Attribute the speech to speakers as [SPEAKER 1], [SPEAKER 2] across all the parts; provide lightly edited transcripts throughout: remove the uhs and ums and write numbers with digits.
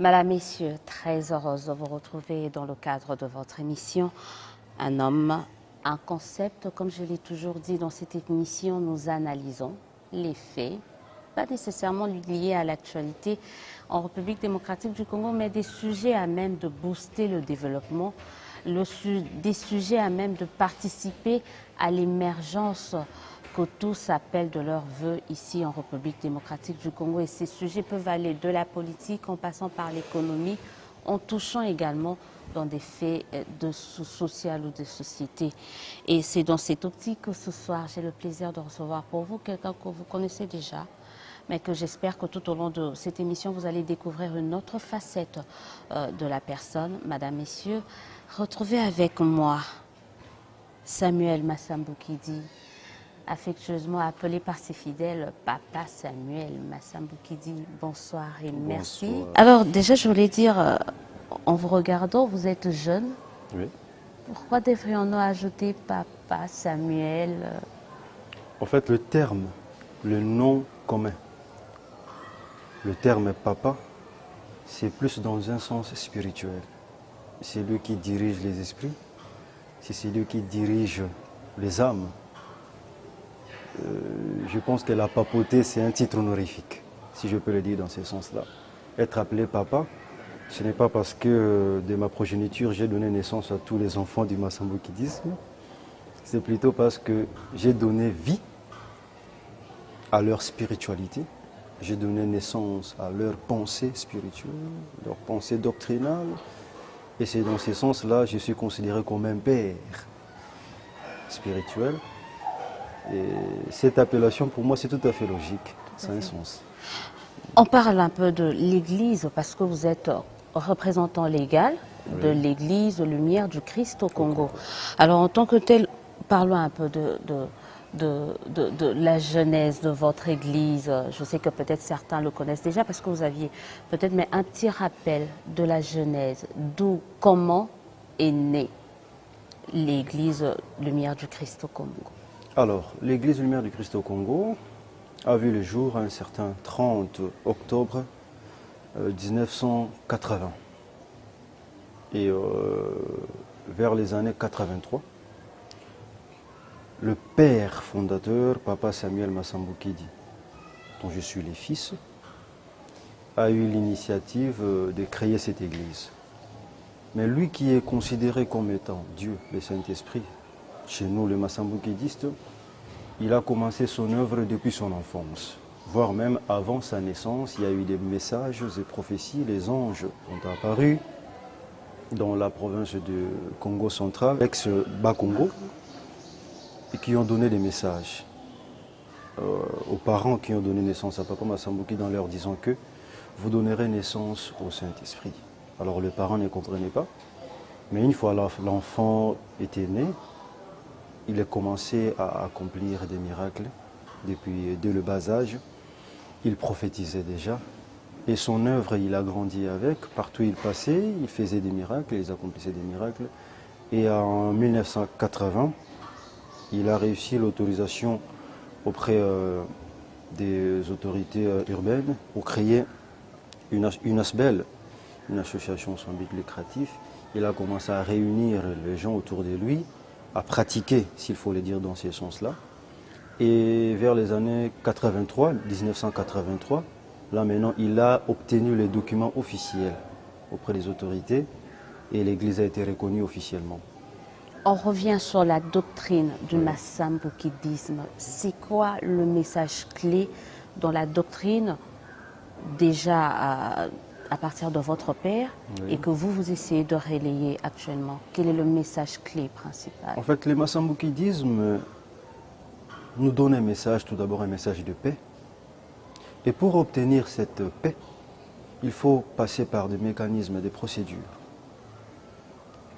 [SPEAKER 1] Madame, Messieurs, très heureuse de vous retrouver dans le cadre de votre émission. Un homme, un concept, comme je l'ai toujours dit dans cette émission, nous analysons les faits, pas nécessairement liés à l'actualité en République démocratique du Congo, mais des sujets à même de booster le développement, des sujets à même de participer à l'émergence que tous appellent de leur vœu ici en République démocratique du Congo. Et ces sujets peuvent aller de la politique en passant par l'économie, en touchant également dans des faits de social ou de société. Et c'est dans cette optique que ce soir, j'ai le plaisir de recevoir pour vous quelqu'un que vous connaissez déjà, mais que j'espère que tout au long de cette émission, vous allez découvrir une autre facette de la personne. Madame, Messieurs, retrouvez avec moi Samuel Massamboukidi, affectueusement appelé par ses fidèles Papa Samuel Massamboukidi. Bonsoir et merci.
[SPEAKER 2] Bonsoir.
[SPEAKER 1] Alors déjà, je voulais dire, en vous regardant, vous êtes jeune.
[SPEAKER 2] Oui.
[SPEAKER 1] Pourquoi devrions-nous ajouter Papa Samuel?
[SPEAKER 2] En fait, le terme, le nom commun, le terme papa, c'est plus dans un sens spirituel. C'est lui qui dirige les esprits, c'est celui qui dirige les âmes. Je pense que la papauté, c'est un titre honorifique, si je peux le dire dans ce sens-là. Être appelé papa, ce n'est pas parce que de ma progéniture, j'ai donné naissance à tous les enfants du Massamboukidisme. C'est plutôt parce que j'ai donné vie à leur spiritualité. J'ai donné naissance à leur pensée spirituelle, leur pensée doctrinale. Et c'est dans ce sens-là que je suis considéré comme un père spirituel. Et cette appellation, pour moi, c'est tout à fait logique. Ça a un sens.
[SPEAKER 1] On parle un peu de l'Église parce que vous êtes représentant légal de l'Église Lumière du Christ au Congo. Alors en tant que tel, parlons un peu de la genèse de votre Église. Je sais que peut-être certains le connaissent déjà parce que vous aviez peut-être, mais un petit rappel de la genèse, d'où, comment est née l'Église Lumière du Christ au Congo.
[SPEAKER 2] Alors, l'Église Lumière du Christ au Congo a vu le jour un certain 30 octobre 1980. Et vers les années 83, le père fondateur, Papa Samuel Massamboukidi, dont je suis le fils, a eu l'initiative de créer cette église. Mais lui qui est considéré comme étant Dieu, le Saint-Esprit, chez nous les Massamboukidistes, il a commencé son œuvre depuis son enfance, voire même avant sa naissance. Il y a eu des messages et prophéties, les anges ont apparu dans la province de Congo central, ex-Bas-Congo, et qui ont donné des messages aux parents qui ont donné naissance à Papa Massamboukidi en leur disant que vous donnerez naissance au Saint-Esprit. Alors les parents ne comprenaient pas, mais une fois l'enfant était né, il a commencé à accomplir des miracles dès le bas âge. Il prophétisait déjà. Et son œuvre, il a grandi avec. Partout où il passait, il faisait des miracles, il accomplissait des miracles. Et en 1980, il a réussi l'autorisation auprès des autorités urbaines pour créer une ASBEL, une association sans but lucratif. Il a commencé à réunir les gens autour de lui, à pratiquer, s'il faut le dire dans ce sens-là. Et vers les années 1983, là maintenant, il a obtenu les documents officiels auprès des autorités et l'Église a été reconnue officiellement.
[SPEAKER 1] On revient sur la doctrine du Massamboukidisme. C'est quoi le message clé dans la doctrine, déjà à partir de votre père, et que vous essayez de relayer actuellement? Quel est le message clé principal?
[SPEAKER 2] En fait, le Massamboukidisme nous donne un message, tout d'abord un message de paix. Et pour obtenir cette paix, il faut passer par des mécanismes, des procédures.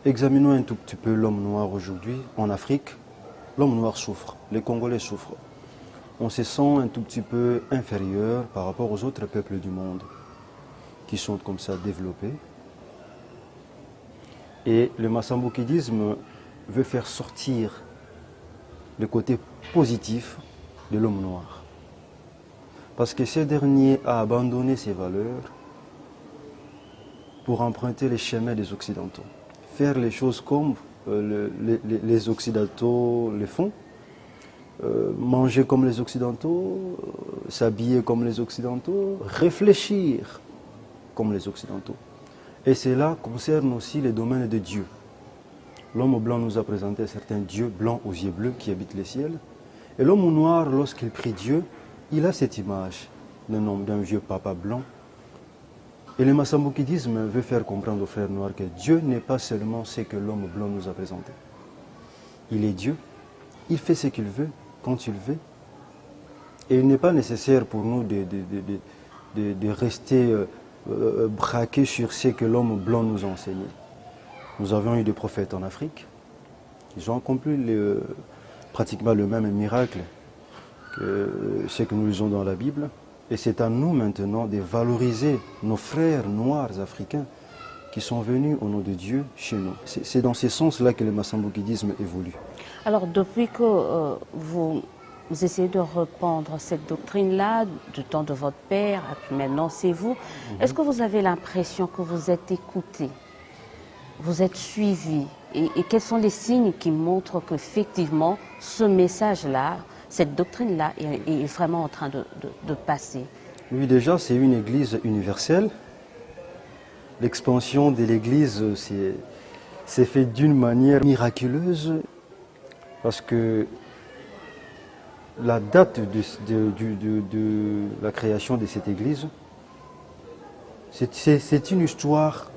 [SPEAKER 2] Examinons un tout petit peu l'homme noir aujourd'hui en Afrique. L'homme noir souffre, les Congolais souffrent. On se sent un tout petit peu inférieur par rapport aux autres peuples du monde qui sont comme ça développés. Et le Massamboukidisme veut faire sortir le côté positif de l'homme noir. Parce que ce dernier a abandonné ses valeurs pour emprunter les chemins des Occidentaux. Faire les choses comme les Occidentaux les font. Manger comme les Occidentaux, s'habiller comme les Occidentaux, réfléchir comme les Occidentaux. Et cela concerne aussi les domaines de Dieu. L'homme blanc nous a présenté certains dieux blancs aux yeux bleus qui habitent les ciels. Et l'homme noir, lorsqu'il prie Dieu, il a cette image d'un vieux papa blanc. Et le massamboukidisme veut faire comprendre aux frères noirs que Dieu n'est pas seulement ce que l'homme blanc nous a présenté. Il est Dieu, il fait ce qu'il veut, quand il veut. Et il n'est pas nécessaire pour nous de rester braqués sur ce que l'homme blanc nous a enseigné. Nous avions eu des prophètes en Afrique. Ils ont accompli pratiquement le même miracle que ce que nous lisons dans la Bible. Et c'est à nous maintenant de valoriser nos frères noirs africains qui sont venus au nom de Dieu chez nous. C'est dans ce sens-là que le massamboukidisme évolue.
[SPEAKER 1] Alors, depuis que vous essayez de reprendre cette doctrine-là, du temps de votre père, et puis maintenant c'est vous, est-ce que vous avez l'impression que vous êtes écouté, vous êtes suivi, et quels sont les signes qui montrent qu'effectivement ce message-là, cette doctrine-là est vraiment en train de passer?
[SPEAKER 2] Oui, déjà, c'est une église universelle. L'expansion de l'église s'est faite d'une manière miraculeuse parce que la date de la création de cette église, c'est une histoire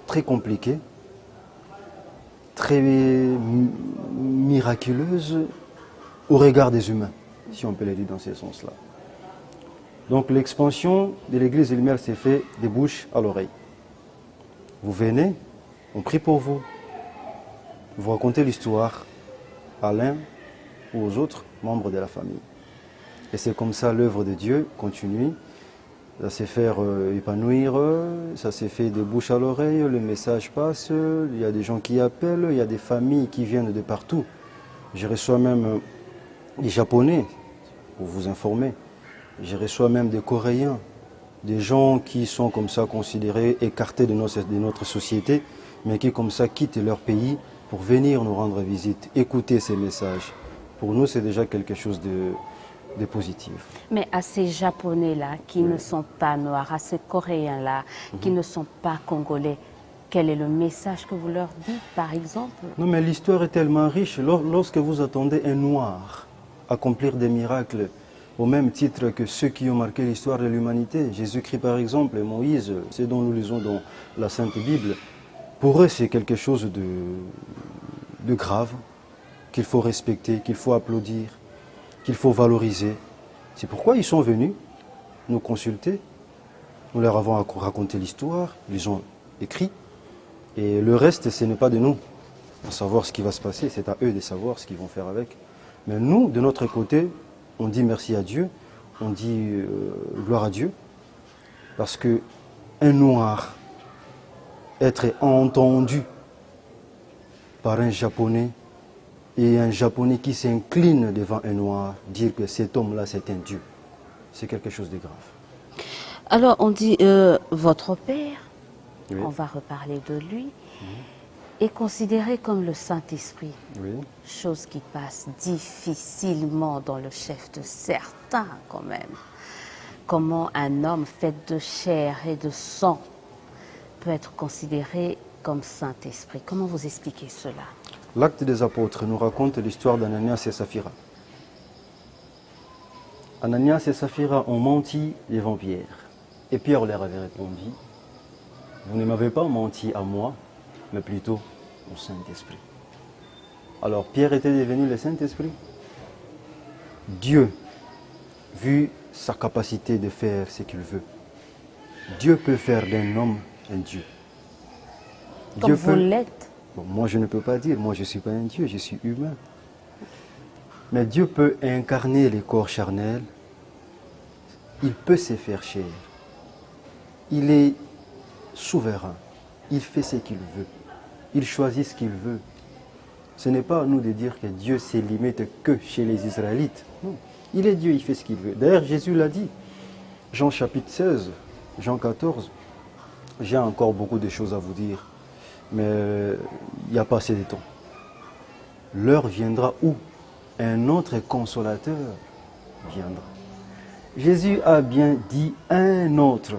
[SPEAKER 2] très compliquée, très miraculeuse au regard des humains, si on peut le dire dans ce sens-là. Donc l'expansion de l'église de Lumière s'est faite des bouches à l'oreille. Vous venez, on prie pour vous. Vous racontez l'histoire à l'un ou aux autres membres de la famille. Et c'est comme ça l'œuvre de Dieu continue. Ça s'est fait épanouir, ça s'est fait de bouche à l'oreille, le message passe, il y a des gens qui appellent, il y a des familles qui viennent de partout. Je reçois même des Japonais, pour vous informer. Je reçois même des Coréens, des gens qui sont comme ça considérés écartés de notre société, mais qui comme ça quittent leur pays pour venir nous rendre visite, écouter ces messages. Pour nous, c'est déjà quelque chose de positif.
[SPEAKER 1] Mais à ces Japonais-là qui ne sont pas noirs, à ces Coréens-là qui ne sont pas congolais, quel est le message que vous leur dites, par exemple?
[SPEAKER 2] Non, mais l'histoire est tellement riche. Lorsque vous attendez un noir accomplir des miracles, au même titre que ceux qui ont marqué l'histoire de l'humanité, Jésus-Christ par exemple, et Moïse, c'est dont nous lisons dans la Sainte Bible, pour eux c'est quelque chose de grave, qu'il faut respecter, qu'il faut applaudir, qu'il faut valoriser. C'est pourquoi ils sont venus nous consulter. Nous leur avons raconté l'histoire, ils ont écrit, et le reste ce n'est pas de nous de savoir ce qui va se passer, c'est à eux de savoir ce qu'ils vont faire avec. Mais nous, de notre côté, on dit merci à Dieu, on dit gloire à Dieu, parce que un noir, être entendu par un Japonais, et un Japonais qui s'incline devant un noir, dire que cet homme-là c'est un Dieu, c'est quelque chose de grave.
[SPEAKER 1] Alors on dit votre père,
[SPEAKER 2] Oui.
[SPEAKER 1] on va reparler de lui, est considéré comme le Saint-Esprit.
[SPEAKER 2] Oui.
[SPEAKER 1] Chose qui passe difficilement dans le chef de certains quand même. Comment un homme fait de chair et de sang peut être considéré comme Saint-Esprit? Comment vous expliquez cela?
[SPEAKER 2] L'Acte des Apôtres nous raconte l'histoire d'Ananias et Saphira. Ananias et Saphira ont menti devant Pierre. Et Pierre leur avait répondu, vous ne m'avez pas menti à moi, mais plutôt au Saint-Esprit. Alors Pierre était devenu le Saint-Esprit. Dieu, vu sa capacité de faire ce qu'il veut, Dieu peut faire d'un homme un Dieu.
[SPEAKER 1] Comme
[SPEAKER 2] Dieu
[SPEAKER 1] vous l'êtes.
[SPEAKER 2] Bon, moi je ne peux pas dire, moi je ne suis pas un Dieu, je suis humain. Mais Dieu peut incarner les corps charnels, il peut se faire chair. Il est souverain, il fait ce qu'il veut, il choisit ce qu'il veut. Ce n'est pas à nous de dire que Dieu se limite que chez les Israélites. Non, il est Dieu, il fait ce qu'il veut. D'ailleurs, Jésus l'a dit, Jean chapitre 16, Jean 14, J'ai encore beaucoup de choses à vous dire, mais il n'y a pas assez de temps. L'heure viendra où un autre consolateur viendra. Jésus a bien dit un autre.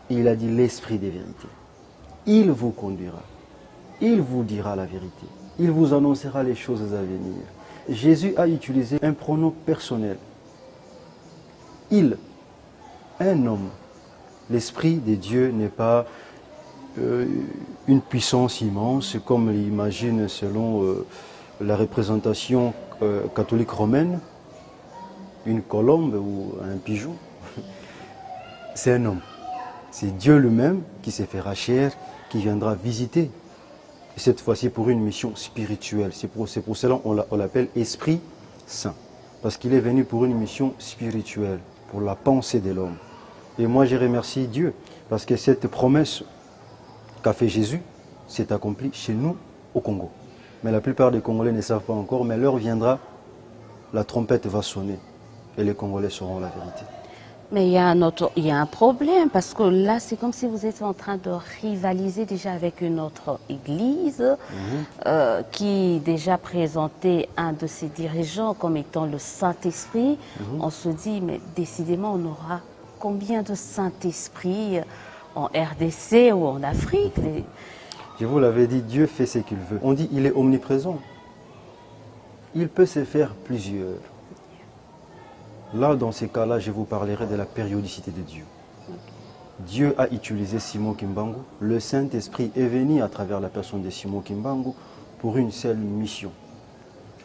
[SPEAKER 2] Il a dit l'Esprit des vérités. Il vous conduira. Il vous dira la vérité. Il vous annoncera les choses à venir. Jésus a utilisé un pronom personnel. Il, un homme. L'Esprit de Dieu n'est pas une puissance immense, comme l'imagine selon la représentation catholique romaine, une colombe ou un pigeon. C'est un homme. C'est Dieu lui-même qui s'est fait chair, qui viendra visiter. Et cette fois-ci pour une mission spirituelle. C'est pour cela qu'on l'appelle Esprit Saint. Parce qu'il est venu pour une mission spirituelle, pour la pensée de l'homme. Et moi je remercie Dieu, parce que cette promesse qu'a fait Jésus s'est accomplie chez nous au Congo. Mais la plupart des Congolais ne savent pas encore, mais l'heure viendra, la trompette va sonner et les Congolais sauront la vérité.
[SPEAKER 1] Mais il y a un problème, parce que là, c'est comme si vous étiez en train de rivaliser déjà avec une autre église qui déjà présentait un de ses dirigeants comme étant le Saint-Esprit. On se dit, mais décidément, on aura combien de Saint-Esprit en RDC ou en Afrique?
[SPEAKER 2] Je vous l'avais dit, Dieu fait ce qu'il veut. On dit qu'il est omniprésent. Il peut se faire plusieurs. Là, dans ces cas-là, je vous parlerai de la périodicité de Dieu. Dieu a utilisé Simon Kimbangu. Le Saint-Esprit est venu à travers la personne de Simon Kimbangu pour une seule mission.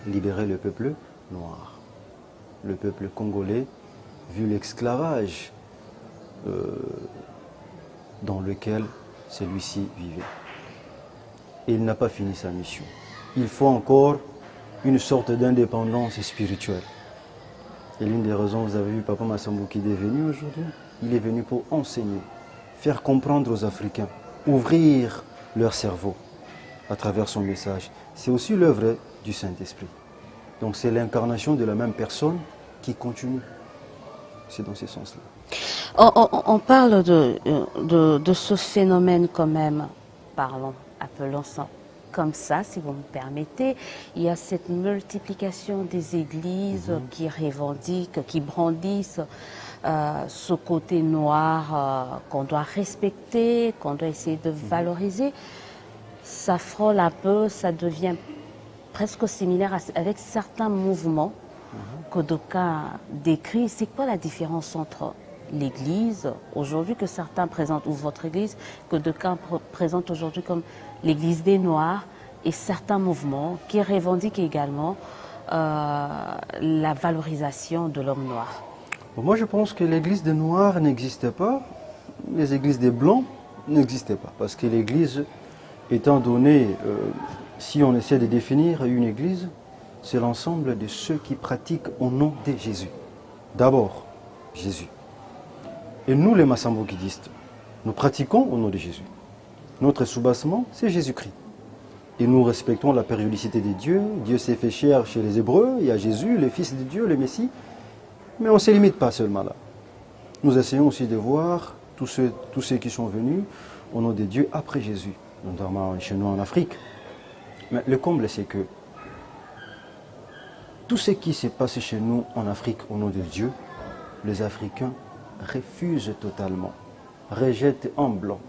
[SPEAKER 2] Libérer le peuple noir. Le peuple congolais, vu l'esclavage dans lequel celui-ci vivait. Et il n'a pas fini sa mission. Il faut encore une sorte d'indépendance spirituelle. Et l'une des raisons, vous avez vu Papa Massambouki est venu aujourd'hui. Il est venu pour enseigner, faire comprendre aux Africains, ouvrir leur cerveau à travers son message. C'est aussi l'œuvre du Saint-Esprit. Donc c'est l'incarnation de la même personne qui continue. C'est dans ce sens-là.
[SPEAKER 1] On parle de ce phénomène quand même, appelons ça comme ça, si vous me permettez. Il y a cette multiplication des églises qui revendiquent, qui brandissent ce côté noir qu'on doit respecter, qu'on doit essayer de valoriser. Ça frôle un peu, ça devient presque similaire avec certains mouvements que d'aucuns décrivent. C'est quoi la différence entre l'Église aujourd'hui que certains présentent, ou votre Église que d'aucuns présentent aujourd'hui comme l'Église des Noirs, et certains mouvements qui revendiquent également la valorisation de l'homme noir?
[SPEAKER 2] Moi, je pense que l'Église des Noirs n'existait pas, les Églises des Blancs n'existaient pas, parce que l'Église, étant donné, si on essaie de définir une Église, c'est l'ensemble de ceux qui pratiquent au nom de Jésus. D'abord, Jésus. Et nous, les Massambokidistes, nous pratiquons au nom de Jésus. Notre soubassement, c'est Jésus-Christ. Et nous respectons la périodicité de Dieu. Dieu s'est fait chair chez les Hébreux. Il y a Jésus, le Fils de Dieu, le Messie. Mais on ne se limite pas seulement là. Nous essayons aussi de voir tous ceux qui sont venus au nom de Dieu après Jésus, notamment chez nous en Afrique. Mais le comble, c'est que tout ce qui s'est passé chez nous en Afrique au nom de Dieu, les Africains refusent totalement, rejettent en bloc.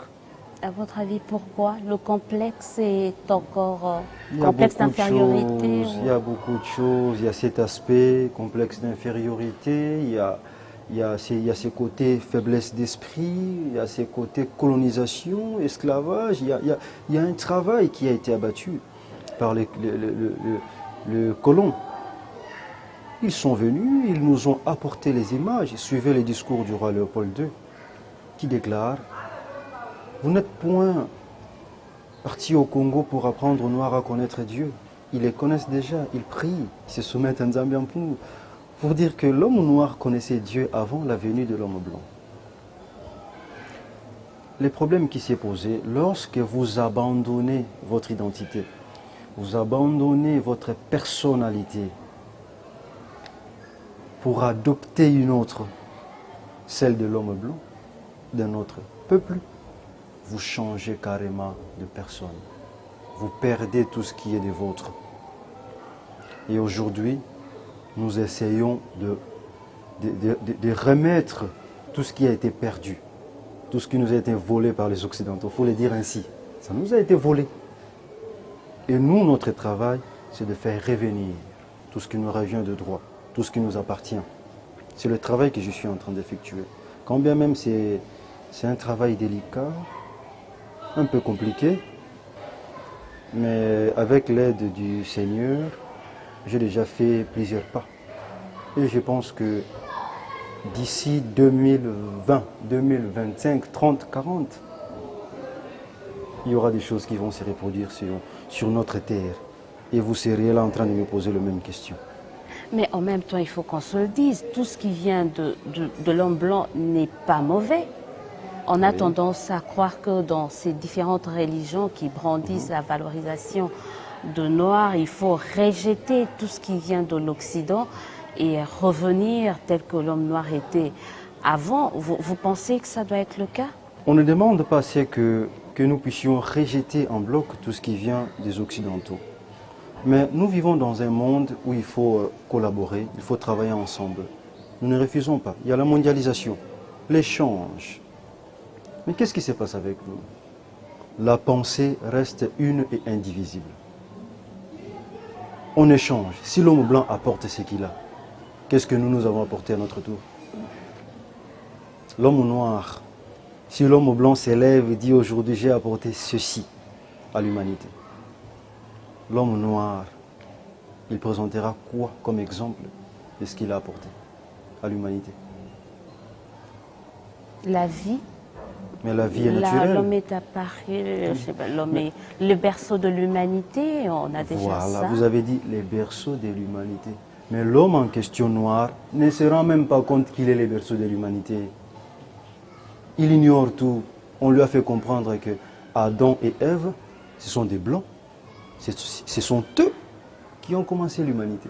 [SPEAKER 1] À votre avis, pourquoi le complexe est encore complexe d'infériorité?
[SPEAKER 2] Il y a beaucoup de choses. Il y a cet aspect complexe d'infériorité. Il y a ces côtés faiblesse d'esprit. Il y a ces côtés colonisation, esclavage. Il y a un travail qui a été abattu par les colons. Ils sont venus, ils nous ont apporté les images. Suivez les discours du roi Léopold II qui déclare: vous n'êtes point partis au Congo pour apprendre aux Noirs à connaître Dieu. Ils les connaissent déjà, ils prient, ils se soumettent à Nzambiampou. Pour dire que l'homme noir connaissait Dieu avant la venue de l'homme blanc. Le problème qui s'est posé, lorsque vous abandonnez votre identité, vous abandonnez votre personnalité pour adopter une autre, celle de l'homme blanc, d'un autre peuple, vous changez carrément de personne. Vous perdez tout ce qui est des vôtres. Et aujourd'hui, nous essayons de remettre tout ce qui a été perdu, tout ce qui nous a été volé par les Occidentaux. Il faut le dire ainsi. Ça nous a été volé. Et nous, notre travail, c'est de faire revenir tout ce qui nous revient de droit, tout ce qui nous appartient. C'est le travail que je suis en train d'effectuer. Quand bien même c'est un travail délicat, un peu compliqué, mais avec l'aide du Seigneur, j'ai déjà fait plusieurs pas. Et je pense que d'ici 2020, 2025, 30, 40, il y aura des choses qui vont se reproduire sur notre terre. Et vous serez là en train de me poser la même question.
[SPEAKER 1] Mais en même temps, il faut qu'on se le dise, tout ce qui vient de l'homme blanc n'est pas mauvais. On a tendance à croire que dans ces différentes religions qui brandissent la valorisation de noir, il faut rejeter tout ce qui vient de l'Occident et revenir tel que l'homme noir était avant. Vous pensez que ça doit être le cas?
[SPEAKER 2] On ne demande pas assez que nous puissions rejeter en bloc tout ce qui vient des Occidentaux. Mais nous vivons dans un monde où il faut collaborer, il faut travailler ensemble. Nous ne refusons pas. Il y a la mondialisation, l'échange. Mais qu'est-ce qui se passe avec nous? La pensée reste une et indivisible. On échange. Si l'homme blanc apporte ce qu'il a, qu'est-ce que nous avons apporté à notre tour? L'homme noir, si l'homme blanc s'élève et dit aujourd'hui j'ai apporté ceci à l'humanité, l'homme noir, il présentera quoi comme exemple de ce qu'il a apporté à l'humanité?
[SPEAKER 1] La vie.
[SPEAKER 2] Mais la vie est naturelle.
[SPEAKER 1] L'homme est apparu, je sais pas, l'homme est le berceau de l'humanité, on a déjà
[SPEAKER 2] Voilà,
[SPEAKER 1] ça.
[SPEAKER 2] vous avez dit les berceaux de l'humanité. Mais l'homme en question noir ne se rend même pas compte qu'il est le berceau de l'humanité. Il ignore tout. On lui a fait comprendre que Adam et Ève, ce sont des blancs. Ce sont eux qui ont commencé l'humanité.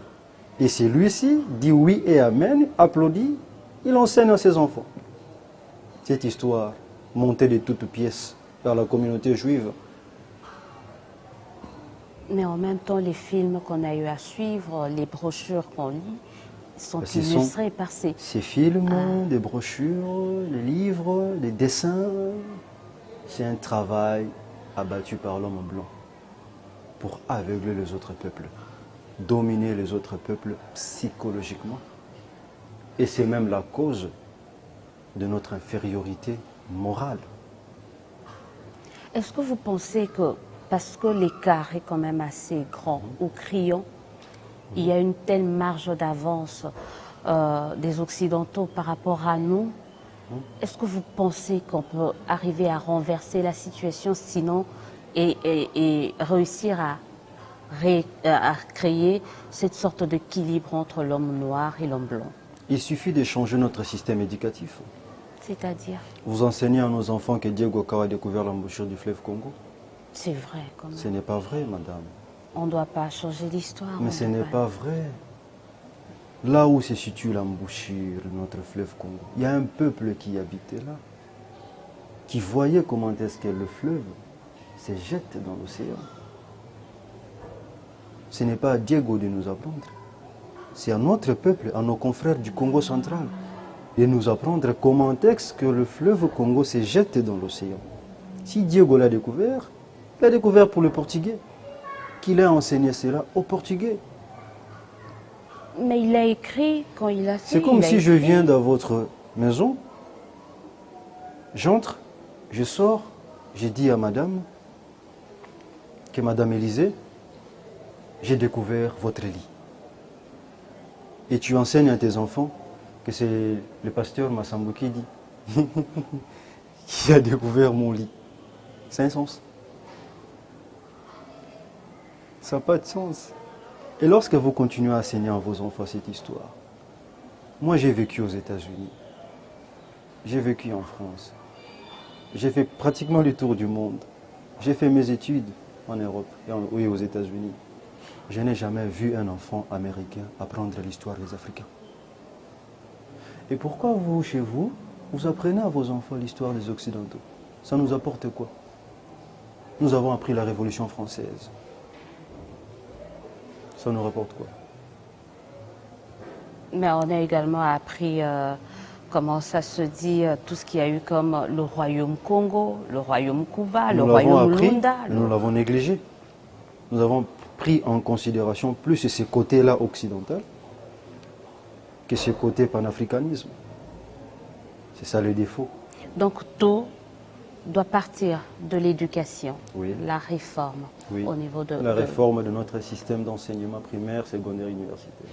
[SPEAKER 2] Et celui-ci dit oui et amen, applaudit, il enseigne à ses enfants. Cette histoire montée de toutes pièces par la communauté juive.
[SPEAKER 1] Mais en même temps, les films qu'on a eu à suivre, les brochures qu'on lit, sont
[SPEAKER 2] Ce
[SPEAKER 1] illustrés par ces
[SPEAKER 2] films, des brochures, les livres, les dessins. C'est un travail abattu par l'homme blanc pour aveugler les autres peuples, dominer les autres peuples psychologiquement. Et c'est même la cause de notre infériorité morale.
[SPEAKER 1] Est-ce que vous pensez que, parce que l'écart est quand même assez grand ou criant, il y a une telle marge d'avance des Occidentaux par rapport à nous, est-ce que vous pensez qu'on peut arriver à renverser la situation sinon et réussir à créer cette sorte d'équilibre entre l'homme noir et l'homme blanc?
[SPEAKER 2] Il suffit de changer notre système éducatif.
[SPEAKER 1] C'est-à-dire?
[SPEAKER 2] Vous enseignez à nos enfants que Diego Cao a découvert l'embouchure du fleuve Congo.
[SPEAKER 1] C'est vrai, quand même.
[SPEAKER 2] Ce n'est pas vrai, madame.
[SPEAKER 1] On ne doit pas changer l'histoire.
[SPEAKER 2] Mais ce n'est pas vrai. Là où se situe l'embouchure de notre fleuve Congo, il y a un peuple qui habitait là, qui voyait comment est-ce que le fleuve se jette dans l'océan. Ce n'est pas à Diego de nous apprendre. C'est à notre peuple, à nos confrères du Congo central, de nous apprendre comment est-ce que le fleuve Congo se jette dans l'océan. Si Diego l'a découvert, il l'a découvert pour le Portugais, qu'il a enseigné cela aux Portugais.
[SPEAKER 1] Mais il a écrit quand il a fait.
[SPEAKER 2] C'est comme si je viens dans votre maison, j'entre, je sors, j'ai dit à madame, que madame Élisée, j'ai découvert votre lit. Et tu enseignes à tes enfants que c'est le pasteur Massambouki dit qui a découvert mon lit. C'est un sens. Ça n'a pas de sens. Et lorsque vous continuez à enseigner à vos enfants cette histoire, moi j'ai vécu aux États-Unis, j'ai vécu en France, j'ai fait pratiquement le tour du monde, j'ai fait mes études en Europe et aux États-Unis. Je n'ai jamais vu un enfant américain apprendre l'histoire des Africains. Et pourquoi vous, chez vous, vous apprenez à vos enfants l'histoire des Occidentaux? Ça nous apporte quoi? Nous avons appris la Révolution française. Ça nous rapporte quoi?
[SPEAKER 1] Mais on a également appris comment ça se dit, tout ce qu'il y a eu comme le royaume Congo, le royaume Cuba, le
[SPEAKER 2] Nous l'avons
[SPEAKER 1] royaume
[SPEAKER 2] appris,
[SPEAKER 1] Lunda.
[SPEAKER 2] mais nous l'avons négligé. Nous avons pris en considération plus ces côtés-là occidentaux que ces côtés panafricanisme. C'est ça le défaut.
[SPEAKER 1] Donc tout doit partir de l'éducation,
[SPEAKER 2] Oui.
[SPEAKER 1] la réforme
[SPEAKER 2] Oui.
[SPEAKER 1] au niveau de...
[SPEAKER 2] La réforme de notre système d'enseignement primaire, secondaire, universitaire.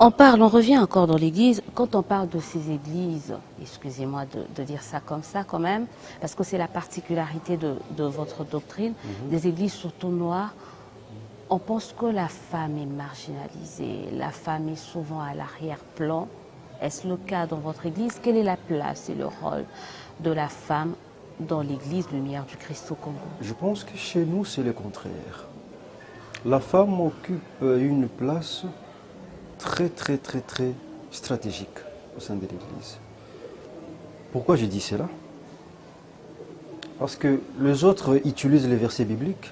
[SPEAKER 1] On revient encore dans l'église. Quand on parle de ces églises, excusez-moi de dire ça comme ça quand même, parce que c'est la particularité de votre doctrine, des églises surtout noires, on pense que la femme est marginalisée, la femme est souvent à l'arrière-plan. Est-ce le cas dans votre église? Quelle est la place et le rôle de la femme dans l'église Lumière du Christ au Congo?
[SPEAKER 2] Je pense que chez nous, c'est le contraire. La femme occupe une place très stratégique au sein de l'Église. Pourquoi je dis cela? Parce que les autres utilisent les versets bibliques,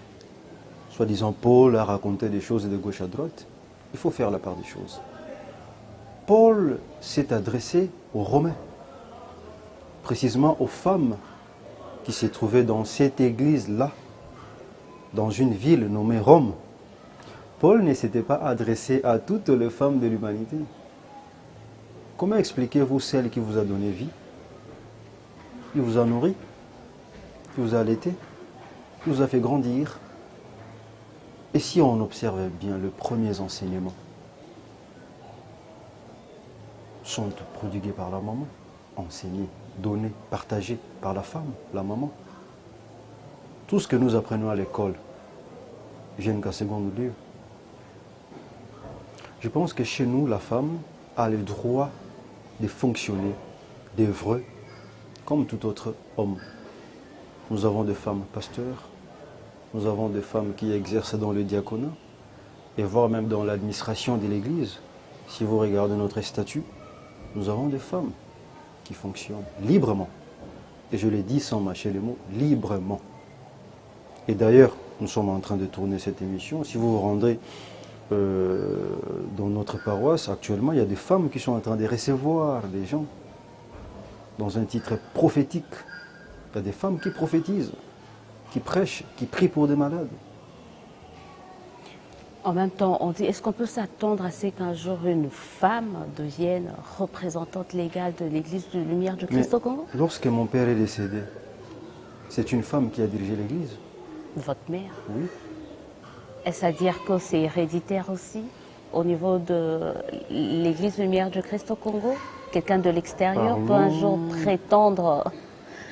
[SPEAKER 2] soi-disant Paul a raconté des choses de gauche à droite. Il faut faire la part des choses. Paul s'est adressé aux Romains, précisément aux femmes qui se trouvaient dans cette église-là, dans une ville nommée Rome. Paul ne s'était pas adressé à toutes les femmes de l'humanité. Comment expliquez-vous celle qui vous a donné vie, qui vous a nourri, qui vous a allaité, qui vous a fait grandir? Et si on observe bien les premiers enseignements sont prodigués par la maman, enseignés, donnés, partagés par la femme, la maman. Tout ce que nous apprenons à l'école vient qu'à second lieu. Je pense que chez nous, la femme a le droit de fonctionner, d'œuvrer comme tout autre homme. Nous avons des femmes pasteurs, nous avons des femmes qui exercent dans le diaconat et voire même dans l'administration de l'Église. Si vous regardez notre statut, nous avons des femmes qui fonctionnent librement. Et je le dis sans mâcher les mots, librement. Et d'ailleurs, nous sommes en train de tourner cette émission. Si vous vous rendez dans notre paroisse, actuellement, il y a des femmes qui sont en train de recevoir des gens dans un titre prophétique. Il y a des femmes qui prophétisent, qui prêchent, qui prient pour des malades.
[SPEAKER 1] En même temps, on dit, est-ce qu'on peut s'attendre à ce qu'un jour une femme devienne représentante légale de l'Église de Lumière du Christ au Congo?
[SPEAKER 2] Lorsque mon père est décédé, c'est une femme qui a dirigé l'Église.
[SPEAKER 1] Votre mère?
[SPEAKER 2] Oui.
[SPEAKER 1] Est-ce à dire que c'est héréditaire aussi au niveau de l'Église Lumière du Christ au Congo? Quelqu'un de l'extérieur peut un jour prétendre...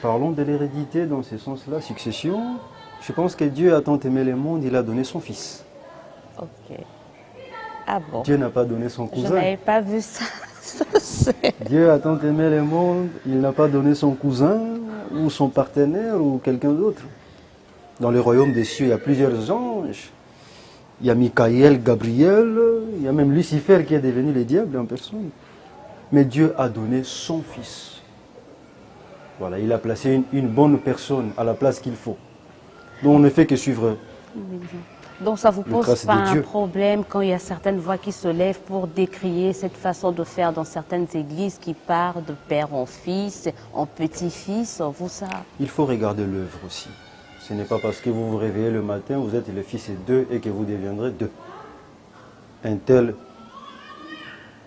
[SPEAKER 2] Parlons de l'hérédité dans ce sens-là, succession. Je pense que Dieu a tant aimé le monde, il a donné son fils.
[SPEAKER 1] Ok. Ah bon?
[SPEAKER 2] Dieu n'a pas donné son cousin.
[SPEAKER 1] Je n'avais pas vu ça.
[SPEAKER 2] Dieu a tant aimé le monde, il n'a pas donné son cousin ou son partenaire ou quelqu'un d'autre. Dans le royaume des cieux, il y a plusieurs anges. Il y a Michael, Gabriel, il y a même Lucifer qui est devenu le diable en personne. Mais Dieu a donné son fils. Voilà, il a placé une bonne personne à la place qu'il faut. Donc on ne fait que suivre.
[SPEAKER 1] Donc ça ne vous pose pas un
[SPEAKER 2] Dieu.
[SPEAKER 1] problème quand il y a certaines voix qui se lèvent pour décrier cette façon de faire dans certaines églises qui part de père en fils, en petit-fils, vous ça?
[SPEAKER 2] Il faut regarder l'œuvre aussi. Ce n'est pas parce que vous vous réveillez le matin, vous êtes le fils d'eux et que vous deviendrez deux. Un tel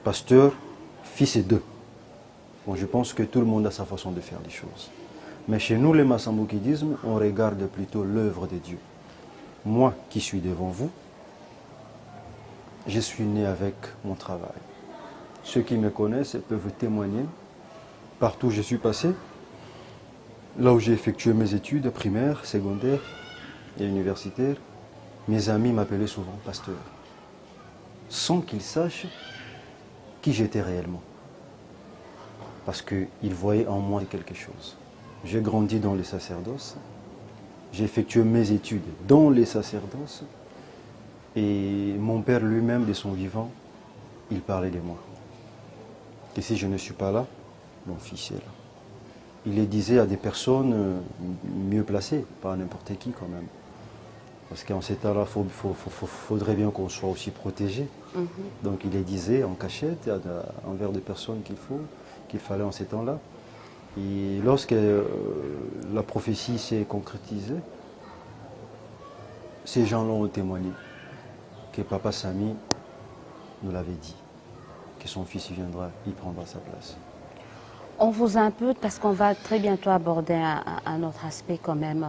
[SPEAKER 2] pasteur, fils d'eux. Bon, je pense que tout le monde a sa façon de faire les choses. Mais chez nous, les massamboukidismes, on regarde plutôt l'œuvre de Dieu. Moi qui suis devant vous, je suis né avec mon travail. Ceux qui me connaissent peuvent témoigner. Partout où je suis passé, là où j'ai effectué mes études primaires, secondaires et universitaires, mes amis m'appelaient souvent pasteur, sans qu'ils sachent qui j'étais réellement. Parce qu'ils voyaient en moi quelque chose. J'ai grandi dans les sacerdoces, j'ai effectué mes études dans les sacerdoces, et mon père lui-même, de son vivant, il parlait de moi. Et si je ne suis pas là, mon fils est là. il les disait à des personnes mieux placées, pas à n'importe qui quand même. Parce qu'en ces temps-là, faudrait bien qu'on soit aussi protégé. Donc il les disait en cachette envers des personnes qu'il fallait en ces temps-là. Et lorsque la prophétie s'est concrétisée, ces gens-là ont témoigné que Papa Samy nous l'avait dit, que son fils viendra, il prendra sa place.
[SPEAKER 1] On vous impute, parce qu'on va très bientôt aborder un autre aspect quand même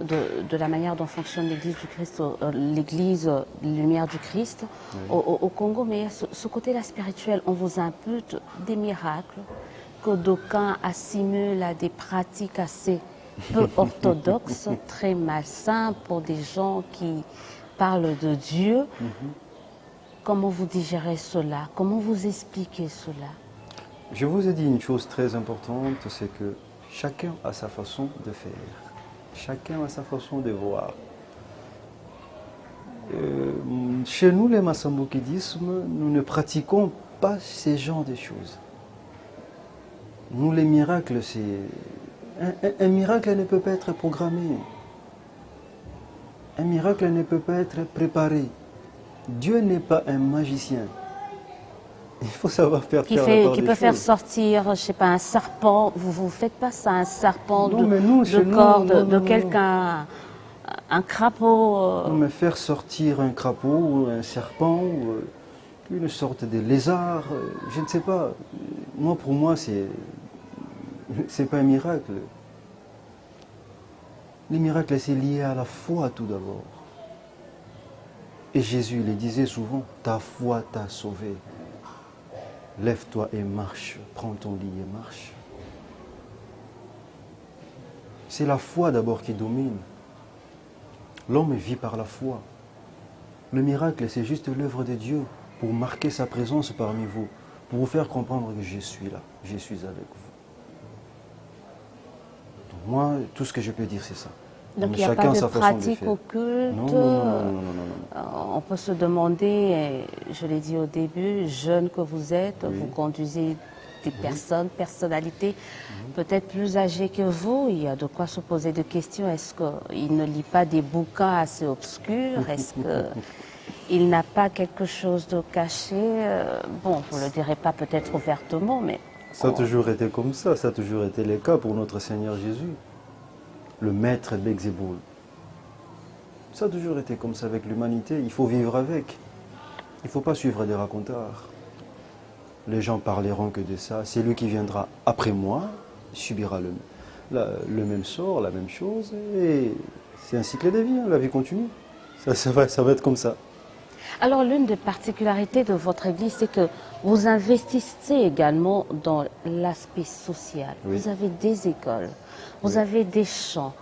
[SPEAKER 1] de la manière dont fonctionne l'Église du Christ, l'Église Lumière du Christ au Congo, mais ce côté-là spirituel, on vous impute des miracles que d'aucuns assimilent à des pratiques assez peu orthodoxes, très malsains pour des gens qui parlent de Dieu. Comment vous digérez cela? Comment vous expliquez cela?
[SPEAKER 2] Je vous ai dit une chose très importante, c'est que chacun a sa façon de faire. Chacun a sa façon de voir. Chez nous, les Massambukidismes, nous ne pratiquons pas ces genres de choses. Nous, les miracles, c'est... Un miracle ne peut pas être programmé. Un miracle ne peut pas être préparé. Dieu n'est pas un magicien. Il faut savoir faire la part
[SPEAKER 1] qui
[SPEAKER 2] des
[SPEAKER 1] peut faire
[SPEAKER 2] choses.
[SPEAKER 1] sortir, je ne sais pas, un serpent. Vous ne faites pas ça, un serpent
[SPEAKER 2] Non, mais nous,
[SPEAKER 1] de
[SPEAKER 2] chez nous,
[SPEAKER 1] corps
[SPEAKER 2] non,
[SPEAKER 1] de
[SPEAKER 2] non,
[SPEAKER 1] quelqu'un, un crapaud.
[SPEAKER 2] Non, mais faire sortir un crapaud ou un serpent ou une sorte de lézard, je ne sais pas. Moi, pour moi, c'est pas un miracle. Les miracles, c'est lié à la foi tout d'abord. Et Jésus le disait souvent, ta foi t'a sauvé. Lève-toi et marche, prends ton lit et marche. C'est la foi d'abord qui domine. L'homme vit par la foi. Le miracle, c'est juste l'œuvre de Dieu pour marquer sa présence parmi vous, pour vous faire comprendre que je suis là, je suis avec vous. Donc moi, tout ce que je peux dire, c'est ça.
[SPEAKER 1] Donc il n'y a pas de pratique occulte.
[SPEAKER 2] Non.
[SPEAKER 1] On peut se demander, et je l'ai dit au début, jeune que vous êtes, vous conduisez des personnes, personnalités, peut-être plus âgées que vous. Il y a de quoi se poser des questions. Est-ce qu'il ne lit pas des bouquins assez obscurs? Est-ce qu'il n'a pas quelque chose de caché? Bon, vous ne le direz pas peut-être ouvertement, mais...
[SPEAKER 2] Ça a toujours été comme ça, ça a toujours été le cas pour notre Seigneur Jésus. Le maître Bexéboul. Ça a toujours été comme ça avec l'humanité. Il faut vivre avec. Il ne faut pas suivre des racontars. Les gens parleront que de ça. C'est lui qui viendra après moi, subira le même sort, la même chose. Et c'est un cycle de vie, hein, la vie continue. Ça va être comme ça.
[SPEAKER 1] Alors l'une des particularités de votre église, c'est que vous investissez également dans l'aspect social.
[SPEAKER 2] Oui.
[SPEAKER 1] Vous avez des écoles, vous avez des chants.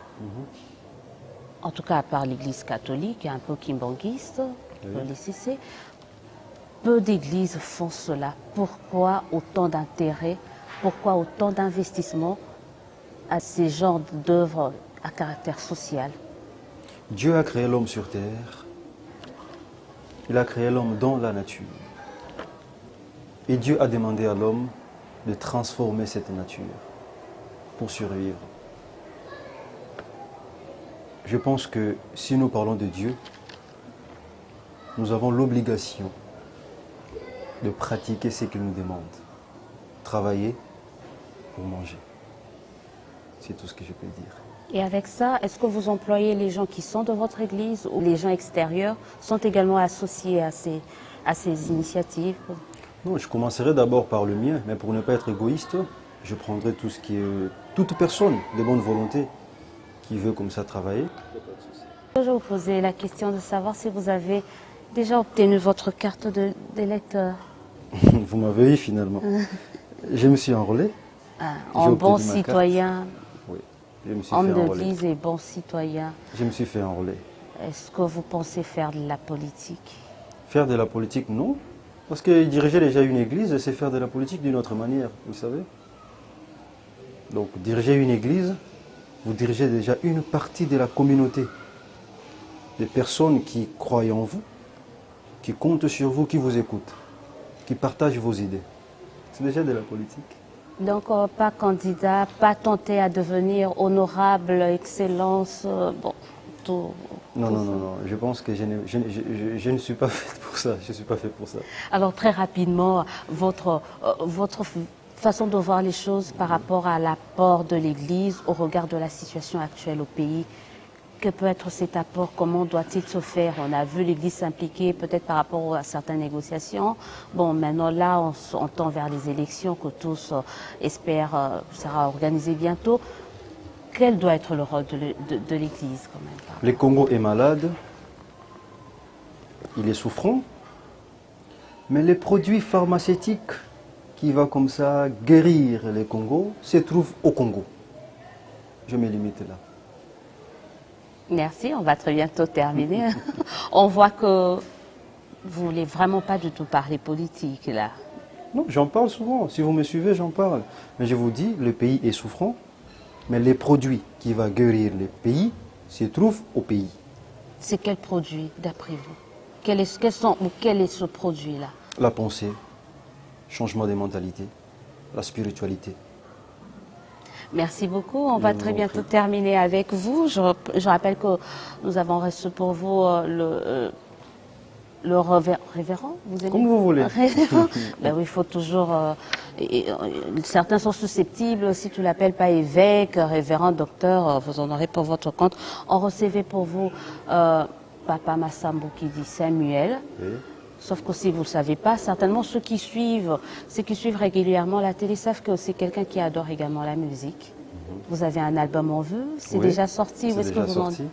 [SPEAKER 1] En tout cas, à part l'église catholique, un peu kimbanguiste, le CC, peu d'églises font cela. Pourquoi autant d'intérêt? Pourquoi autant d'investissement à ces genres d'œuvres à caractère social?
[SPEAKER 2] Dieu a créé l'homme sur terre. Il a créé l'homme dans la nature. Et Dieu a demandé à l'homme de transformer cette nature pour survivre. Je pense que si nous parlons de Dieu, nous avons l'obligation de pratiquer ce qu'il nous demande. Travailler pour manger. C'est tout ce que je peux dire.
[SPEAKER 1] Et avec ça, est-ce que vous employez les gens qui sont de votre église ou les gens extérieurs sont également associés à ces initiatives?
[SPEAKER 2] Non, je commencerai d'abord par le mien, mais pour ne pas être égoïste, je prendrai tout ce qui est toute personne de bonne volonté qui veut comme ça travailler.
[SPEAKER 1] Je vais vous poser la question de savoir si vous avez déjà obtenu votre carte d'électeur.
[SPEAKER 2] Vous m'avez eu finalement. Je me suis enrôlé.
[SPEAKER 1] En bon citoyen.
[SPEAKER 2] Oui, je me suis
[SPEAKER 1] Homme
[SPEAKER 2] fait enrôler.
[SPEAKER 1] d'église et bon citoyen.
[SPEAKER 2] Je me suis fait enrôler.
[SPEAKER 1] Est-ce que vous pensez faire de la politique?
[SPEAKER 2] Faire de la politique, non. Parce que diriger déjà une église, c'est faire de la politique d'une autre manière, vous savez. Donc, diriger une église, vous dirigez déjà une partie de la communauté. Des personnes qui croient en vous, qui comptent sur vous, qui vous écoutent, qui partagent vos idées. C'est déjà de la politique.
[SPEAKER 1] Donc, pas candidat, pas tenté à devenir honorable, excellence, bon, tout.
[SPEAKER 2] Non,
[SPEAKER 1] tout
[SPEAKER 2] non,
[SPEAKER 1] ça.
[SPEAKER 2] non, non. Je pense que je ne suis pas fait pour ça. Je ne suis pas fait pour ça.
[SPEAKER 1] Alors, très rapidement, votre façon de voir les choses par rapport à l'apport de l'Église au regard de la situation actuelle au pays. Que peut être cet apport? Comment doit-il se faire? On a vu l'Église s'impliquer peut-être par rapport à certaines négociations. Bon, maintenant là, on tend vers les élections que tous espèrent sera organisé bientôt. Quel doit être le rôle de l'Église quand même?
[SPEAKER 2] Le Congo est malade. Il est souffrant. Mais les produits pharmaceutiques qui vont comme ça guérir le Congo se trouvent au Congo. Je me limite là.
[SPEAKER 1] Merci, on va très bientôt terminer. On voit que vous ne voulez vraiment pas du tout parler politique là.
[SPEAKER 2] Non, j'en parle souvent. Si vous me suivez, j'en parle. Mais je vous dis, le pays est souffrant. Mais les produits qui vont guérir le pays se trouvent au pays.
[SPEAKER 1] C'est quel produit d'après vous? Quel est ce produit-là?
[SPEAKER 2] La pensée, changement de mentalité, la spiritualité.
[SPEAKER 1] Merci beaucoup. On va très bientôt terminer avec vous. Je rappelle que nous avons reçu pour vous le révérend. Vous aimez?
[SPEAKER 2] Comme vous voulez.
[SPEAKER 1] Révérend. Ben oui, il faut toujours. Certains sont susceptibles. Si tu l'appelles pas évêque, révérend, docteur, vous en aurez pour votre compte. On recevait pour vous Papa Massambokidi Samuel.
[SPEAKER 2] Oui.
[SPEAKER 1] Sauf que si vous ne le savez pas, certainement ceux qui suivent régulièrement la télé savent que c'est quelqu'un qui adore également la musique. Vous avez un album en vue, c'est
[SPEAKER 2] Oui,
[SPEAKER 1] déjà sorti. Où
[SPEAKER 2] c'est
[SPEAKER 1] est-ce que
[SPEAKER 2] déjà
[SPEAKER 1] vous
[SPEAKER 2] sorti.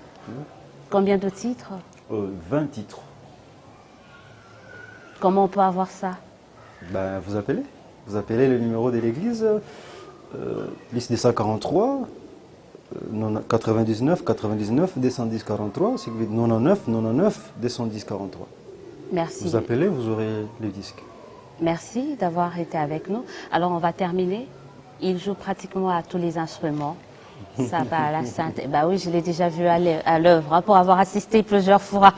[SPEAKER 1] Combien de titres?
[SPEAKER 2] 20 titres.
[SPEAKER 1] Comment on peut avoir ça?
[SPEAKER 2] Ben, vous appelez. Vous appelez le numéro de l'église, liste des 143, 99, 99, 210, 43, c'est 99, 99, 210, 43.
[SPEAKER 1] Merci.
[SPEAKER 2] Vous appelez, vous aurez le disque.
[SPEAKER 1] Merci d'avoir été avec nous. Alors on va terminer. Il joue pratiquement à tous les instruments. Ça va à la sainte. Bah oui, je l'ai déjà vu à l'œuvre, hein, pour avoir assisté plusieurs fois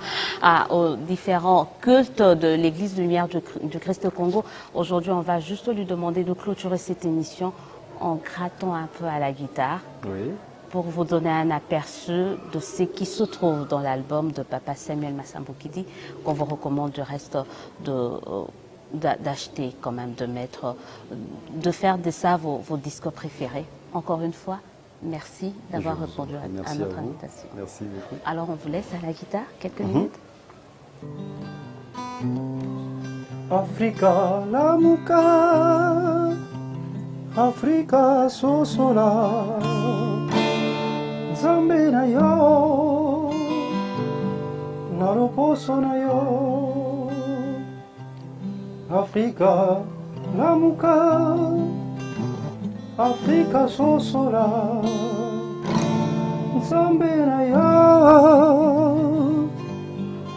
[SPEAKER 1] aux différents cultes de l'Église Lumière du Christ au Congo. Aujourd'hui, on va juste lui demander de clôturer cette émission en grattant un peu à la guitare.
[SPEAKER 2] Oui.
[SPEAKER 1] Pour vous donner un aperçu de ce qui se trouve dans l'album de Papa Samuel Massambokidi, qu'on vous recommande du reste d'acheter quand même, de faire de ça vos disques préférés. Encore une fois, merci d'avoir répondu à notre invitation.
[SPEAKER 2] Merci beaucoup.
[SPEAKER 1] Alors on vous laisse à la guitare quelques minutes.
[SPEAKER 2] Africa lamuka, Africa sosola, Nzambe na yo, na loposo na yo. Africa lamuka, Africa sosola, Nzambe na yo,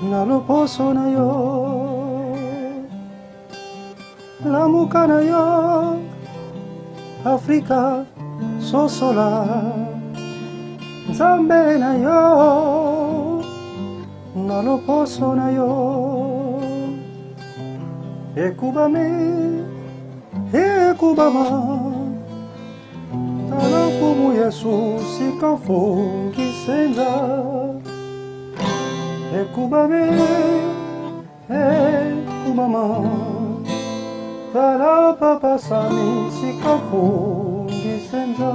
[SPEAKER 2] na loposo na yo. Lamuka na yo, Africa sosola, Nzambe na yo, na loposo na yo. Ekubame, ekubama, talafumu Yesu sikafungi senza. Ekubame, ekubama, tala papa sami sikafungi senza.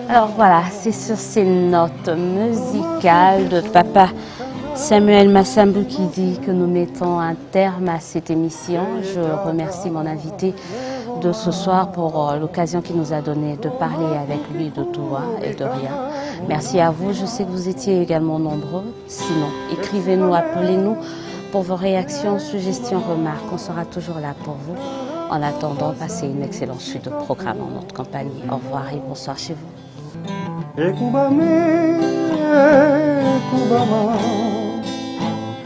[SPEAKER 1] Alors voilà, c'est sur ces notes musicales de Papa Samuel Massambokidi que nous mettons un terme à cette émission. Je remercie mon invité de ce soir pour l'occasion qu'il nous a donnée de parler avec lui de tout et de rien. Merci à vous, je sais que vous étiez également nombreux. Sinon, écrivez-nous, appelez-nous pour vos réactions, suggestions, remarques. On sera toujours là pour vous. En attendant, passez une excellente suite de programmes en notre compagnie. Au revoir et bonsoir chez vous.
[SPEAKER 2] Ekubame, ekubama,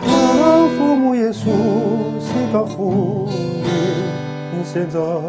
[SPEAKER 2] talafumu Yesu sikafungi senza.